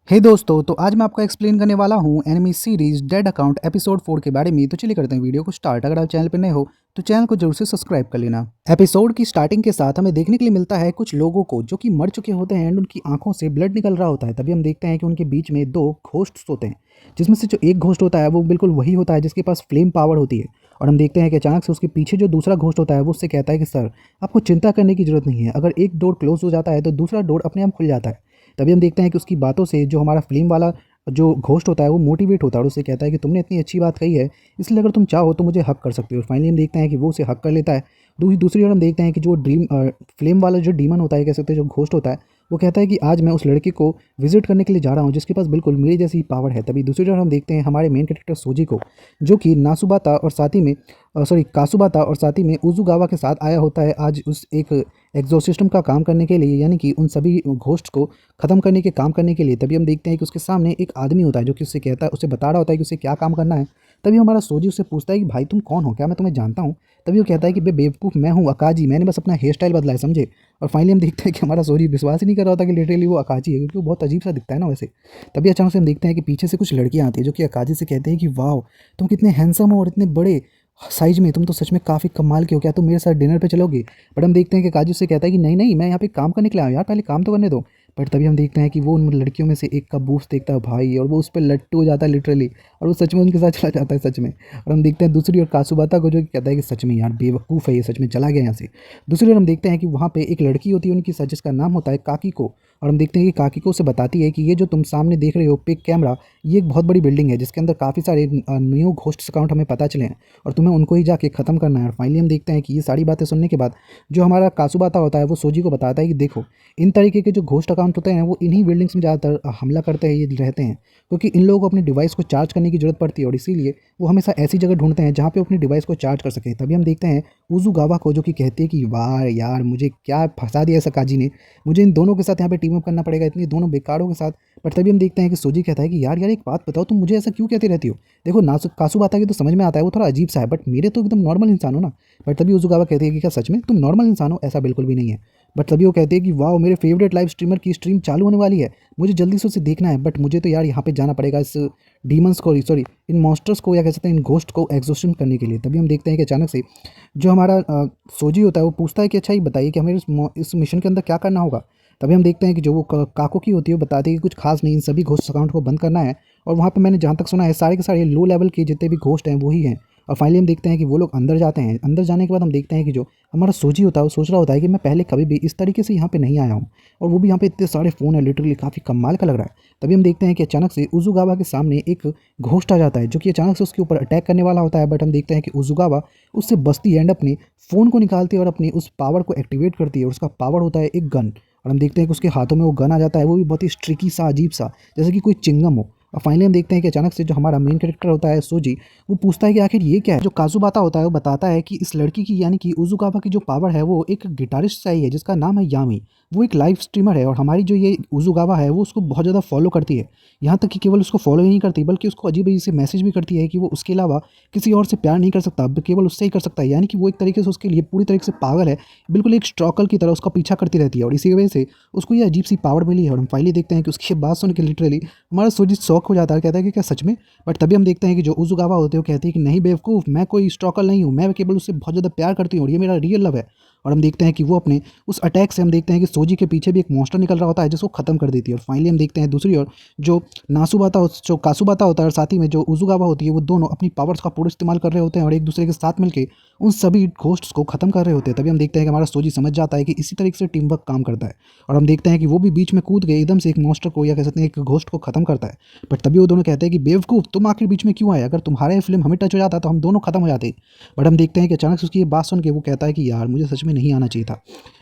हे दोस्तों, तो आज मैं आपको एक्सप्लेन करने वाला हूँ enemy series dead account episode 4 के बारे में। तो चलिए करते हैं वीडियो को स्टार्ट। अगर आप चैनल पर नए हो तो चैनल को जरूर से सब्सक्राइब कर लेना। एपिसोड की स्टार्टिंग के साथ हमें देखने के लिए मिलता है कुछ लोगों को जो कि मर चुके होते हैं एंड उनकी आंखों से ब्लड निकल रहा होता है। तभी हम देखते हैं कि उनके बीच में दो घोस्ट्स होते हैं, जिसमें से जो एक घोस्ट होता है वो बिल्कुल वही होता है जिसके पास फ्लेम पावर होती है। और हम देखते हैं कि अचानक से उसके पीछे जो दूसरा घोस्ट होता है वो उससे कहता है कि सर, आपको चिंता करने की जरूरत नहीं है। अगर एक डोर क्लोज हो जाता है तो दूसरा डोर अपने आप खुल जाता है। तभी हम देखते हैं कि उसकी बातों से जो हमारा फ्लेम वाला जो घोस्ट होता है वो मोटिवेट होता है और उससे कहता है कि तुमने इतनी अच्छी बात कही है, इसलिए अगर तुम चाहो तो मुझे हक कर सकते हो। और फाइनली हम देखते हैं कि वो उसे हक कर लेता है। दूसरी ओर हम देखते हैं कि जो फ्लेम वाला जो डीमन होता है, कह सकते हैं जो घोस्ट होता है, वो कहता है कि आज मैं उस लड़के को विजिट करने के लिए जा रहा हूँ जिसके पास बिल्कुल मेरी जैसी पावर है। तभी दूसरी ओर हम देखते हैं हमारे मेन कैरेक्टर सोजी को, जो कि नासुबाता और साथ ही में कासुबाता और साथ ही में उजुगावा के साथ आया होता है आज उस एक एग्जोसिस्टम का काम करने के लिए, यानी कि उन सभी घोस्ट को ख़त्म करने के काम करने के लिए। तभी हम देखते हैं कि उसके सामने एक आदमी होता है जो कि उससे कहता है, उसे बता रहा होता है कि उसे क्या काम करना है। तभी हमारा सोजी उससे पूछता है कि भाई तुम कौन हो, क्या मैं तुम्हें जानता हूँ? तभी वो कहता है कि बे बेवकूफ़, मैं हूँ अकाजी, मैंने बस अपना हेयर स्टाइल बदला है, समझे। और फाइनली हम देखते हैं कि हमारा सोजी विश्वास ही नहीं कर रहा होता कि लिटरली वो अकाजी है, क्योंकि वो बहुत अजीब सा दिखता है ना वैसे। तभी अचानक से हम देखते हैं कि पीछे से कुछ लड़कियाँ आती है जो कि अकाजी से कहते हैं कि वाह, तुम कितने हैंडसम हो और इतने बड़े साइज में, तुम तो सच में काफ़ी कमाल के हो, क्या तुम मेरे साथ डिनर पे चलोगे? बट हम देखते हैं कि काजू से कहता है कि नहीं नहीं, मैं यहाँ पे काम करने के लिए आया हूँ यार, पहले काम तो करने दो। बट तभी हम देखते हैं कि वो उन लड़कियों में से एक का बूस्ट देखता है भाई, और वो उस पर लट्टू हो जाता है लिटरली, और वो सच में उनके साथ चला जाता है सच में। और हम देखते हैं दूसरी ओर कासुबाता को, जो कि कहता है कि सच में यार बेवकूफ़ है ये, सच में चला गया यहाँ से। दूसरी ओर हम देखते हैं कि वहाँ पे एक लड़की होती है उनकी साथ, जिसका नाम होता है काकीको। और हम देखते हैं कि काकीको उसे बताती है कि ये जो तुम सामने देख रहे हो पिक कैमरा, ये एक बहुत बड़ी बिल्डिंग है जिसके अंदर काफ़ी सारे न्यू घोस्ट अकाउंट हमें पता चले हैं और तुम्हें उनको ही जाके ख़त्म करना है। और फाइनली हम देखते हैं कि ये सारी बातें सुनने के बाद जो हमारा कासुबाता होता है वो सोजी को बताता है कि देखो, इन तरीके के जो घोस्ट अकाउंट होते हैं वो इन्हीं बिल्डिंग्स में ज़्यादातर हमला करते हैं, ये रहते हैं, क्योंकि इन लोगों को अपने डिवाइस को चार्ज करने की ज़रूरत पड़ती है और इसीलिए वो हमेशा ऐसी जगह ढूंढते हैं जहाँ पे अपने डिवाइस को चार्ज कर सकें। तभी हम देखते हैं उजुगावा को, जो कि कहती है कि वाह यार, मुझे क्या फंसा दिया सकाजी ने, मुझे इन दोनों के साथ यहाँ पे टीम अप करना पड़ेगा, इतनी दोनों बेकारों के साथ। बट तभी हम देखते हैं कि सोजी कहता है कि यार यार एक बात बताओ, तुम मुझे ऐसा क्यों कहती रहती हो? देखो नासु कासुबाता की तो समझ में आता है, वो थोड़ा अजीब सा है, बट मेरे तो एकदम नॉर्मल इंसान हो ना। बट तभी उजुगावा कहती है कि क्या सच में तुम नॉर्मल इंसान हो? ऐसा बिल्कुल भी नहीं है। बट तभी वो कहती है कि वाह, मेरे फेवरेट लाइव स्ट्रीमर की स्ट्रीम चालू होने वाली है, मुझे जल्दी से उसे देखना है। बट मुझे तो यार यहाँ पे जाना पड़ेगा इस डीमंस को, सॉरी इन मॉन्स्टर्स को, या कह सकते हैं इन घोस्ट को एग्जॉस्शन करने के लिए। तभी हम देखते हैं कि अचानक से जो हमारा सोजी होता है वो पूछता है कि अच्छा ये बताइए कि हमें इस मिशन के अंदर क्या करना होगा। तभी हम देखते हैं कि जो वो काको की होती है वो बताती है कि कुछ खास नहीं, इन सभी घोस्ट अकाउंट को बंद करना है। और वहाँ पे मैंने जहाँ तक सुना है सारे के सारे लो लेवल के जितने भी घोस्ट हैं वही हैं। और फाइनली हम देखते हैं कि वो लोग अंदर जाते हैं। अंदर जाने के बाद हम देखते हैं कि जो हमारा सोजी होता है वो सोच रहा होता है कि मैं पहले कभी भी इस तरीके से यहाँ पे नहीं आया हूँ, और वो भी यहाँ पे इतने सारे फ़ोन है, लिटरली काफ़ी कमाल का लग रहा है। तभी हम देखते हैं कि अचानक से उजुगावा के सामने एक घोस्ट आ जाता है जो कि अचानक से उसके ऊपर अटैक करने वाला होता है। बट हम देखते हैं कि उजुगावा उससे बचती है एंड अपने फ़ोन को निकालती है और अपनी उस पावर को एक्टिवेट करती है, और उसका पावर होता है एक गन। और हम देखते हैं कि उसके हाथों में वो गन आ जाता है, वो भी बहुत ही स्ट्रिकी सा, अजीब सा, जैसे कि कोई चिंगम हो। और फाइनली हम देखते हैं कि अचानक से जो हमारा मेन कैरेक्टर होता है सोजी, वो पूछता है कि आखिर ये क्या है। जो काजुबाता होता है वो बताता है कि इस लड़की की, यानी कि उजुकावा की जो पावर है वो एक गिटारिस्ट से आई है जिसका नाम है यामी। वो एक लाइव स्ट्रीमर है और हमारी जो ये उजुगावा है वो उसको बहुत ज़्यादा फॉलो करती है। यहाँ तक कि केवल उसको फॉलो ही नहीं करती बल्कि उसको अजीब अजीब से मैसेज भी करती है कि वो उसके अलावा किसी और से प्यार नहीं कर सकता, केवल उससे ही कर सकता है। यानी कि वो एक तरीके से उसके लिए पूरी तरीके से पागल है, बिल्कुल एक स्टॉकर की तरह उसका पीछा करती रहती है, और इसी वजह से उसको ये अजीब सी पावर मिली है। और हम फाइनली देखते हैं कि उसकी बात सुन के लिटरली हमारा सोजी शौक हो जाता है, कहता है कि क्या सच में? बट तभी हम देखते हैं कि जो उजुगावा होते हैं वो कहती है कि नहीं बेवकूफ़, मैं कोई स्टॉकर नहीं हूँ, मैं केवल उससे बहुत ज़्यादा प्यार करती हूँ और ये मेरा रियल लव है। और हम देखते हैं कि वो अपने उस अटैक से हम देखते हैं कि सोजी के पीछे भी एक मॉन्स्टर निकल रहा होता है जिसको खत्म कर देती है। और फाइनली हम देखते हैं दूसरी ओर जो जो कासुबाता होता है और साथ ही में जो उजुगावा होती है, वो दोनों अपनी पावर्स का पूरा इस्तेमाल कर रहे होते हैं और एक दूसरे के साथ मिलकर उन सभी घोस्ट्स को खत्म कर रहे होते हैं। तभी हम देखते हैं कि हमारा सोजी समझ जाता है कि इसी तरीके से टीम वर्क काम करता है, और हम देखते हैं कि वो भी बीच में कूद गए एकदम से एक मॉन्स्टर को, या कह सकते हैं एक घोस्ट को खत्म करता है। बट तभी वो दोनों कहते हैं कि बेवकूफ़, तुम आखिर बीच में क्यों आए? अगर तुम्हारा ये फिल्म हमें टच हो जाता तो हम दोनों खत्म हो जाते। बट हम देखते हैं कि अचानक से उसकी ये बात सुन के वो कहता है कि यार मुझे सच में नहीं आना चाहिए था।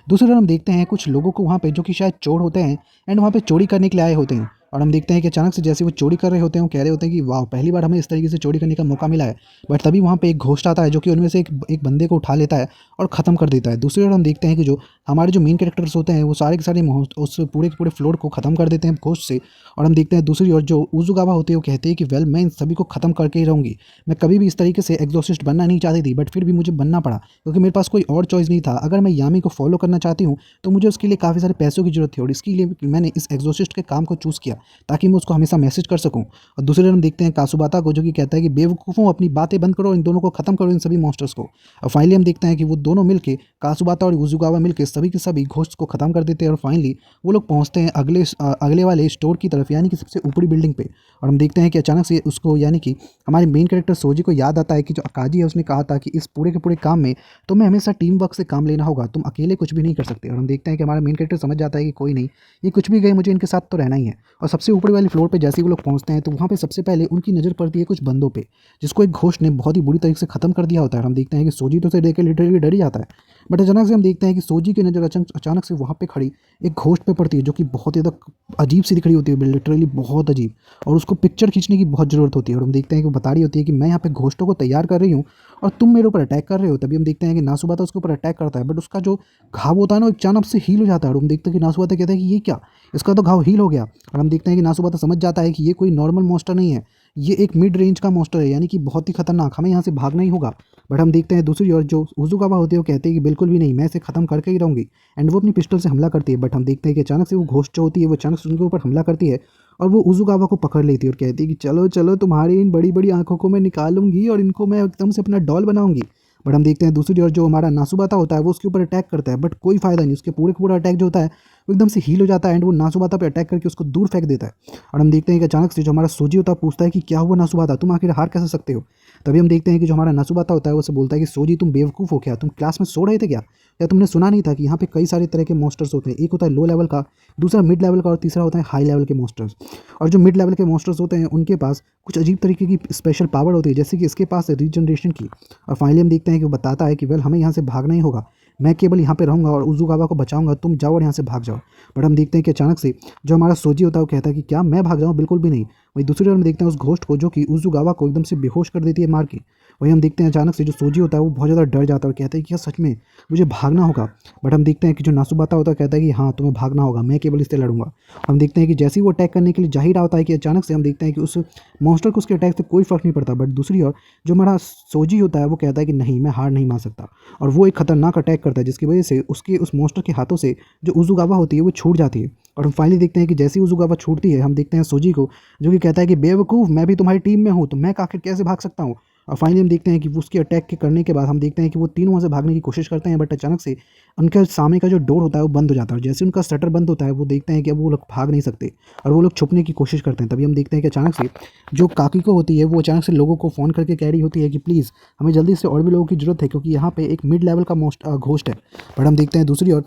दूसरी तरफ हम देखते हैं कुछ लोगों को वहाँ पे जो कि शायद चोर होते हैं एंड वहाँ पे चोरी करने के लिए आए होते हैं। और हम देखते हैं कि अचानक से जैसे वो चोरी कर रहे होते हैं वो कह रहे होते हैं कि वाह, पहली बार हमें इस तरीके से चोरी करने का मौका मिला है। बट तभी वहाँ पे एक घोस्ट आता है जो कि उनमें से एक बंदे को उठा लेता है और ख़त्म कर देता है। दूसरी ओर हम देखते हैं कि जो हमारे जो मेन कैरेक्टर्स होते हैं वो सारे के सारे उस पूरे के पूरे फ्लोर को ख़त्म कर देते हैं घोस्ट से। और हम देखते हैं दूसरी ओर जो उजुगावा होते हैं वो कहते हैं कि वेल मैं इन सभी को ख़त्म करके ही रहूँगी। मैं कभी भी इस तरीके से एग्जॉसिस्ट बनना नहीं चाहती थी, बट फिर भी मुझे बनना पड़ा क्योंकि मेरे पास कोई और चॉइस नहीं था। अगर मैं यामी को फॉलो करना चाहती हूँ तो मुझे उसके लिए काफ़ी सारे पैसों की जरूरत थी, और इसके लिए मैंने इस एग्जॉसिस्ट के काम को चूज़ किया ताकि मैं उसको हमेशा मैसेज कर सकूँ। और दूसरी ओर हम देखते हैं कासुबाता को, जो कि कहता है कि बेवकूफ़ों अपनी बातें बंद करो, इन दोनों को खत्म करो, इन सभी मॉन्स्टर्स को। और फाइनली हम देखते हैं कि वो दोनों मिलके कासुबाता और उजुगावा मिलके सभी के सभी घोस्ट को खत्म कर देते हैं। और फाइनली वो लोग पहुंचते हैं अगले वाले स्टोर की तरफ, यानी कि सबसे ऊपरी बिल्डिंग पे। और हम देखते हैं कि अचानक से उसको, यानी कि हमारे मेन कैरेक्टर सोजी को याद आता है कि जो अकाजी है उसने कहा था कि इस पूरे के पूरे काम में तुम्हें हमेशा टीम वर्क से काम लेना होगा, तुम अकेले कुछ भी नहीं कर सकते। और हम देखते हैं कि हमारा मेन कैरेक्टर समझ जाता है कि कोई नहीं, ये कुछ भी गए, मुझे इनके साथ तो रहना ही है। और सबसे ऊपरी वाले फ्लोर पे जैसे ही वो लोग पहुंचते हैं तो वहाँ पे सबसे पहले उनकी नज़र पड़ती है कुछ बंदों पे, जिसको एक घोस्ट ने बहुत ही बुरी तरीके से खत्म कर दिया होता है। हम देखते हैं कि सोजी तो उसे देख के लिटरली डर ही जाता है, बट अचानक से हम देखते हैं कि सोजी की नज़र अचानक से वहाँ पे खड़ी एक घोस्ट पे पड़ती है, जो कि बहुत ही ज़्यादा अजीब सी दिख रही होती है, लिटरली बहुत अजीब। और उसको पिक्चर खींचने की बहुत ज़रूरत होती है। और हम देखते हैं कि वो बता रही होती है कि मैं यहाँ पे घोस्टों को तैयार कर रही हूँ और तुम मेरे ऊपर अटैक कर रहे हो। तभी हम देखते हैं कि नासुबाता उसके ऊपर अटैक करता है, बट उसका जो घाव होता है ना, अचानक से हील हो जाता है। और हम देखते हैं कि नासुबाता कहता है कि ये क्या, इसका तो घाव हील हो गया। और हम देखते हैं कि नासुबाता समझ जाता है कि ये कोई नॉर्मल मॉन्स्टर नहीं है, ये एक मिड रेंज का मॉन्स्टर है, यानी कि बहुत ही खतरनाक, हमें यहाँ से भागना ही होगा। बट हम देखते हैं दूसरी ओर जो उजुगावा होते हैं वो कहते हैं कि बिल्कुल भी नहीं, मैं इसे खत्म करके ही रहूँगी। एंड वो अपनी पिस्टल से हमला करती है, बट हम देखते हैं कि अचानक से वो घोस्ट जो होती है वो अचानक से उनके ऊपर हमला करती है और वो उजुगावा को पकड़ लेती है और कहती है कि चलो चलो, तुम्हारी इन बड़ी बड़ी आंखों को मैं निकालूंगी और इनको मैं एकदम से अपना डॉल बनाऊंगी। बट हम देखते हैं दूसरी ओर जो हमारा नासुबाता होता है वो उसके ऊपर अटैक करता है, बट कोई फायदा नहीं, उसके पूरे का पूरा अटैक जो होता है वो एकदम से हील हो जाता है एंड वो नासुबाता पे अटैक करके उसको दूर फेंक देता है। और हम देखते हैं कि अचानक से जो हमारा सोजी होता है पूछता है कि क्या हुआ नासुबाता, तुम आखिर हार कैसे सकते हो। तभी हम देखते हैं कि जो हमारा नासुबाता होता है वो उसे बोलता है कि सोजी तुम बेवकूफ़ हो क्या, तुम क्लास में सो रहे थे क्या, या तुमने सुना नहीं था कि यहाँ पे कई सारे तरह के मॉन्स्टर्स होते हैं, एक होता है लो लेवल का, दूसरा मिड लेवल का और तीसरा होता है हाई लेवल के मॉन्स्टर्स। और जो मिड लेवल के मॉन्स्टर्स होते हैं उनके पास कुछ अजीब तरीके की स्पेशल पावर होती है, जैसे कि इसके पास है रीजनरेशन की। और फाइनली हम देखते हैं कि वो बताता है कि वेल हमें यहाँ से भागना ही होगा, मैं केवल यहाँ पे रहूँगा और उजुगावा को बचाऊंगा, तुम जाओ और यहाँ से भाग जाओ। बट हम देखते हैं कि अचानक से जो हमारा सोजी होता है वो कहता है कि क्या मैं भाग जाऊँ, बिल्कुल भी नहीं। वही दूसरी ओर हम देखते हैं उस घोस्ट को जो कि उजुगावा को एकदम से बेहोश कर देती है मार के। वही हम देखते हैं अचानक से जो सोजी होता है वो बहुत ज़्यादा डर जाता है और कहता है कि क्या सच में मुझे भागना होगा। बट हम देखते हैं कि जो नासुबाता होता है कहता है कि हाँ तुम्हें भागना होगा, मैं केवल इससे लड़ूंगा। हम देखते हैं कि जैसे ही वो अटैक करने के लिए जा ही रहा होता है कि अचानक से हम देखते हैं कि उस मॉन्स्टर को उसके अटैक से कोई फर्क नहीं पड़ता। बट दूसरी ओर जो हमारा सोजी होता है वो कहता है कि नहीं, मैं हार नहीं मान सकता, और वो एक खतरनाक अटैक करता है जिसकी वजह से उसके उस मॉन्स्टर के हाथों से जो उजुगावा होती है वो छूट जाती है। और हम फाइनली देखते हैं कि जैसे ही उजुगावा छूटती है हम देखते हैं सोजी को, जो कि कहता है कि बेवकूफ़, मैं भी तुम्हारी टीम में हूँ तो मैं आखिर कैसे भाग सकता हूँ। और फाइनली हम देखते हैं कि उसके अटैक के करने के बाद हम देखते हैं कि वो तीनों वहाँ से भागने की कोशिश करते हैं, बट अचानक से उनके सामने का जो डोर होता है वो बंद हो जाता है। और जैसे उनका शटर बंद होता है वो देखते हैं कि अब वो लोग भाग नहीं सकते और वो लोग छुपने की कोशिश करते हैं। तभी हम देखते हैं कि अचानक से जो काकीको होती है वो अचानक से लोगों को फ़ोन करके कह रही होती है कि प्लीज़ हमें जल्दी से और भी लोगों की ज़रूरत है, क्योंकि यहाँ पे एक मिड लेवल का घोस्ट है। बट हम देखते हैं दूसरी ओर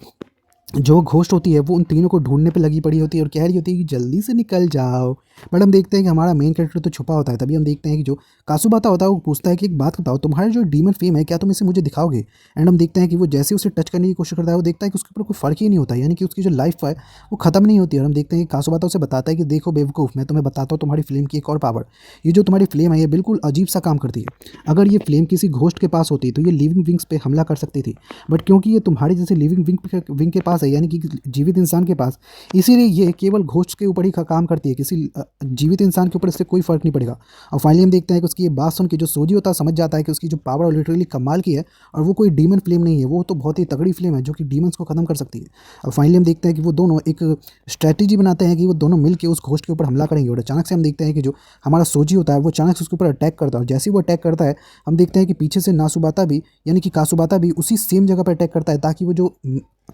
जो घोस्ट होती है वो उन तीनों को ढूंढने पे लगी पड़ी होती है और कह रही होती है कि जल्दी से निकल जाओ। बट हम देखते हैं कि हमारा मेन कैरेक्टर तो छुपा होता है। तभी हम देखते हैं कि जो कासुबाता होता है वो पूछता है कि एक बात बताओ, तुम्हारा जो डीमन फेम है क्या तुम इसे मुझे दिखाओगे। एंड हम देखते हैं कि वो जैसे उसे टच करने की कोशिश करता है वो देखता है कि उसके ऊपर कोई फ़र्क ही नहीं होता, यानी कि उसकी जो लाइफ है वो खत्म नहीं होती है। और हम देखते हैं कि कासुबाता उसे बताता है कि देखो बेवकूफ़, मैं तुम्हें बताता हूँ तुम्हारी फ्लेम की एक और पावर, ये जो तुम्हारी फ्लेम है ये बिल्कुल अजीब सा काम करती है। अगर ये फ्लेम किसी घोस्ट के पास होती तो ये लिविंग विंग्स पे हमला कर सकती थी, बट क्योंकि ये तुम्हारी जैसे लिविंग विंग के पास है, यानी कि जीवित इंसान के पास, इसीलिए ये केवल घोस्ट के ऊपर ही काम करती है, किसी जीवित इंसान के ऊपर इससे कोई फर्क नहीं पड़ेगा। और फाइनली हम देखते हैं कि उसकी ये बात सुन के जो सोजी होता है समझ जाता है कि उसकी जो पावर लिटरली कमाल की है और वो कोई डीमन फ्लेम नहीं है, वो तो बहुत ही तगड़ी फ्लेम है जो कि डीमंस को खत्म कर सकती है। और फाइनली हम देखते हैं कि वो दोनों एक स्ट्रैटेजी बनाते हैं कि वो दोनों मिलकर उस घोस्ट के ऊपर हमला करेंगे। और अचानक से हम देखते हैं कि जो हमारा सोजी होता है वो अचानक से उसके ऊपर अटैक करता है, और जैसे ही वो अटैक करता है हम देखते हैं कि पीछे से नासुबाता भी, यानी कि कासुबाता भी उसी सेम जगह पर अटैक करता है, ताकि वो जो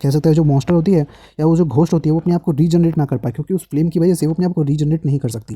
कह सकते हैं जो मॉन्स्टर होती है या वो जो घोस्ट होती है वो अपने आप को रीजनरेट ना कर पाए, क्योंकि उस फ्लेम की वजह से वो अपने आप को रीजनरेट नहीं कर सकती।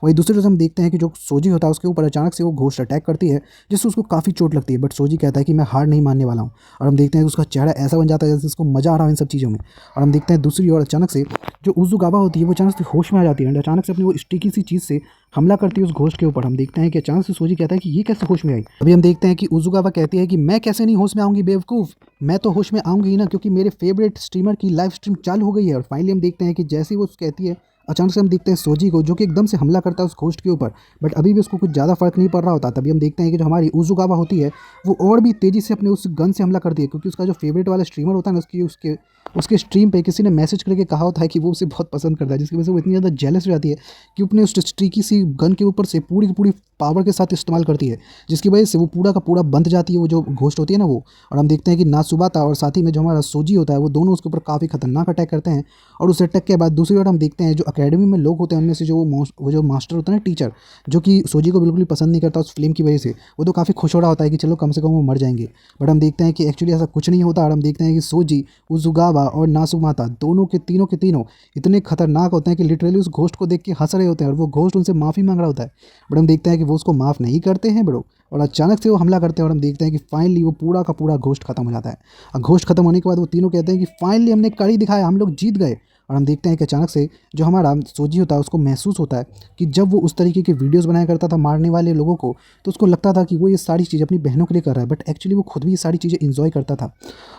वही दूसरी तरफ हम देखते हैं कि जो सोजी होता है उसके ऊपर अचानक से वो घोस्ट अटैक करती है जिससे उसको काफ़ी चोट लगती है, बट सोजी कहता है कि मैं हार नहीं मानने वाला हूँ। और हम देखते हैं कि उसका चेहरा ऐसा बन जाता है जैसे उसको मज़ा आ रहा है इन सब चीज़ों में। और हम देखते हैं दूसरी ओर अचानक से जो उजुगावा होती है वो अचानक से होश में आ जाती है एंड अचानक से अपनी वो स्टिकी सी चीज़ से हमला करती है उस घोस्ट के ऊपर। हम देखते हैं कि अचानक से सोजी कहता है कि ये कैसे होश में आई। अभी हम देखते हैं कि उजुगावा कहती है कि मैं कैसे नहीं होश में आऊँगी बेवकूफ़, मैं तो होश में आऊँगी ही ना, क्योंकि मेरे फेवरेट स्ट्रीमर की लाइव स्ट्रीम चालू हो गई है। और फाइनली हम देखते हैं कि जैसे ही वो कहती है अचानक से हम देखते हैं सोजी को, जो कि एकदम से हमला करता है उस घोस्ट के ऊपर, बट अभी भी उसको कुछ ज़्यादा फर्क नहीं पड़ रहा होता। तभी हम देखते हैं कि जो हमारी उजुगावा होती है वो और भी तेज़ी से अपने उस गन से हमला करती है, क्योंकि उसका जो फेवरेट वाला स्ट्रीमर होता है ना, उसकी उसके उसके स्ट्रीम पे किसी ने मैसेज करके कहा होता है कि वो उसे बहुत पसंद करता है, जिसकी वजह से वो इतनी ज़्यादा जेलस हो जाती है कि अपने उस स्ट्रीकी सी गन के ऊपर से पूरी की पूरी पावर के साथ इस्तेमाल करती है, जिसकी वजह से वो पूरा का पूरा बंद जाती है, वो जो घोस्ट होती है ना वो। और हम देखते हैं कि नासुबाता और साथ ही में जो हमारा सोजी होता है वो दोनों उसके ऊपर काफ़ी खतरनाक अटैक करते हैं। और उस अटैक के बाद दूसरी ओर हम देखते हैं जो अकेडमी में लोग होते हैं उनमें से जो वो जो मास्टर होता है ना, टीचर, जो कि सोजी को बिल्कुल भी पसंद नहीं करता उस फिल्म की वजह से, वो तो काफ़ी खुश हो रहा होता है कि चलो कम से कम वो मर जाएंगे। बट हम देखते हैं कि एक्चुअली ऐसा कुछ नहीं होता, और हम देखते हैं कि सोजी, उजुगावा और नासुमाता दोनों के तीनों इतने खतरनाक होते हैं कि लिटरली उस घोस्ट को देख के हंस रहे होते हैं, और वो घोस्ट उनसे माफ़ी मांग रहा होता है। बट हम देखते हैं कि वो उसको माफ़ नहीं करते हैं ब्रो, और अचानक से वो हमला करते हैं, और हम देखते हैं कि फाइनली वो पूरा का पूरा घोस्ट खत्म हो जाता है। और घोस्ट खत्म होने के बाद वो तीनों कहते हैं कि फाइनली हमने कड़ी दिखाया, हम लोग जीत गए। और हम देखते हैं कि अचानक से जो हमारा सोजी होता है उसको महसूस होता है कि जब वो उस तरीके के वीडियोस बनाया करता था मारने वाले लोगों को, तो उसको लगता था कि वो ये सारी चीज़ें अपनी बहनों के लिए कर रहा है, बट एक्चुअली वो खुद भी ये सारी चीज़ें इंजॉय करता था,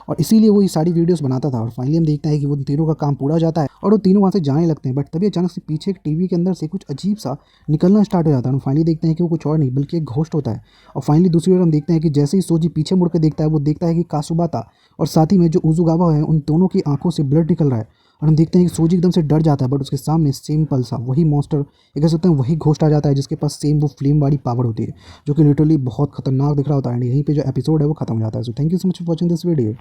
और इसीलिए वो ये सारी वीडियोस बनाता था। और फाइनली हम देखते हैं कि वो तीनों का काम पूरा हो जाता है और वो तीनों वहाँ से जाने लगते हैं। बट तभी अचानक से पीछे एक टीवी के अंदर से कुछ अजीब सा निकलना स्टार्ट हो जाता है, और फाइनली देखते हैं कि वो कुछ और नहीं बल्कि एक घोस्ट होता है। और फाइनली दूसरी ओर हम देखते हैं कि जैसे ही सोजी पीछे मुड़ के देखता है, वो देखता है कि कासुबाता और साथ ही में जो उजुगावा है उन दोनों की आंखों से ब्लड निकल रहा है। और हम देखते हैं कि सोजी एकदम से डर जाता है, बट उसके सामने सिंपल सा वही मॉन्स्टर, ये कह सकते हैं वही घोस्ट आ जाता है, जिसके पास सेम वो फ्लेम वाली पावर होती है, जो कि लिटरली बहुत खतरनाक दिख रहा होता है। एंड यहीं पे जो एपिसोड है वो खत्म हो जाता है। So thank you so much for watching this video.